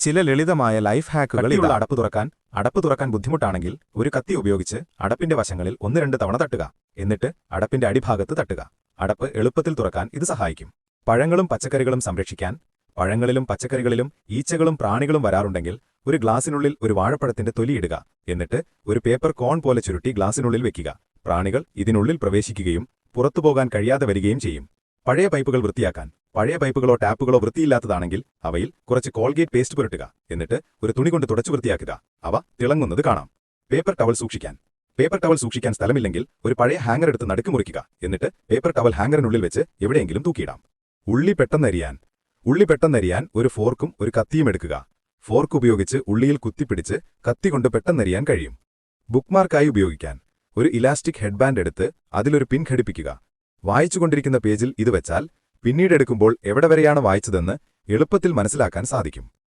ചില ലളിതമായ ലൈഫ് ഹാക്കുകൾ ഇതാ. അടപ്പ് തുറക്കാൻ ബുദ്ധിമുട്ടാണെങ്കിൽ ഒരു കത്തി ഉപയോഗിച്ച് അടപ്പിന്റെ വശങ്ങളിൽ 1-2 തവണ തട്ടുക. എന്നിട്ട് അടപ്പിന്റെ അടിഭാഗത്ത് തട്ടുക. അടപ്പ് എളുപ്പത്തിൽ തുറക്കാൻ ഇത് സഹായിക്കും. പഴങ്ങളും പച്ചക്കറികളും സംരക്ഷിക്കാൻ. പഴങ്ങളിലും പച്ചക്കറികളിലും ഈച്ചകളും പ്രാണികളും വരാറുണ്ടെങ്കിൽ ഒരു ഗ്ലാസിനുള്ളിൽ ഒരു വാഴപ്പഴത്തിന്റെ തൊലിയിടുക. എന്നിട്ട് ഒരു പേപ്പർ കോൺ പോലെ ചുരുട്ടി ഗ്ലാസിനുള്ളിൽ വെക്കുക. പ്രാണികൾ ഇതിനുള്ളിൽ പ്രവേശിക്കുകയും പുറത്തുപോകാൻ കഴിയാതെ വരികയും ചെയ്യും. പഴയ പൈപ്പുകൾ വൃത്തിയാക്കാൻ. പഴയ പൈപ്പുകളോ ടാപ്പുകളോ വൃത്തിയില്ലാത്തതാണെങ്കിൽ അവയിൽ കുറച്ച് കോൾഗേറ്റ് പേസ്റ്റ് പുരട്ടുക. എന്നിട്ട് ഒരു തുണി കൊണ്ട് തുടച്ചു വൃത്തിയാക്കുക. അവ തിളങ്ങുന്നത് കാണാം. പേപ്പർ ടവൽ സൂക്ഷിക്കാൻ. പേപ്പർ ടവൽ സൂക്ഷിക്കാൻ സ്ഥലമില്ലെങ്കിൽ ഒരു പഴയ ഹാങ്ങർ എടുത്ത് നടുക്ക് മുറിക്കുക. എന്നിട്ട് പേപ്പർ ടവൽ ഹാങ്ങറിനുള്ളിൽ വെച്ച് എവിടെയെങ്കിലും തൂക്കിയിടാം. ഉള്ളി പെട്ടെന്നരിയാൻ ഒരു ഫോർക്കും ഒരു കത്തിയും എടുക്കുക. ഫോർക്ക് ഉപയോഗിച്ച് ഉള്ളിയിൽ കുത്തിപ്പിടിച്ച് കത്തി കൊണ്ട് പെട്ടെന്നരിയാൻ കഴിയും. ബുക്ക്മാർക്കായി ഉപയോഗിക്കാൻ. ഒരു ഇലാസ്റ്റിക് ഹെഡ്ബാൻഡ് എടുത്ത് അതിലൊരു പിൻ ഘടിപ്പിക്കുക. വായിച്ചുകൊണ്ടിരിക്കുന്ന പേജിൽ ഇത് വെച്ചാൽ പിന്നീട് എടുക്കുമ്പോൾ എവിടെ വരെയാണ് വായിച്ചതെന്ന് എളുപ്പത്തിൽ മനസ്സിലാക്കാൻ സാധിക്കും.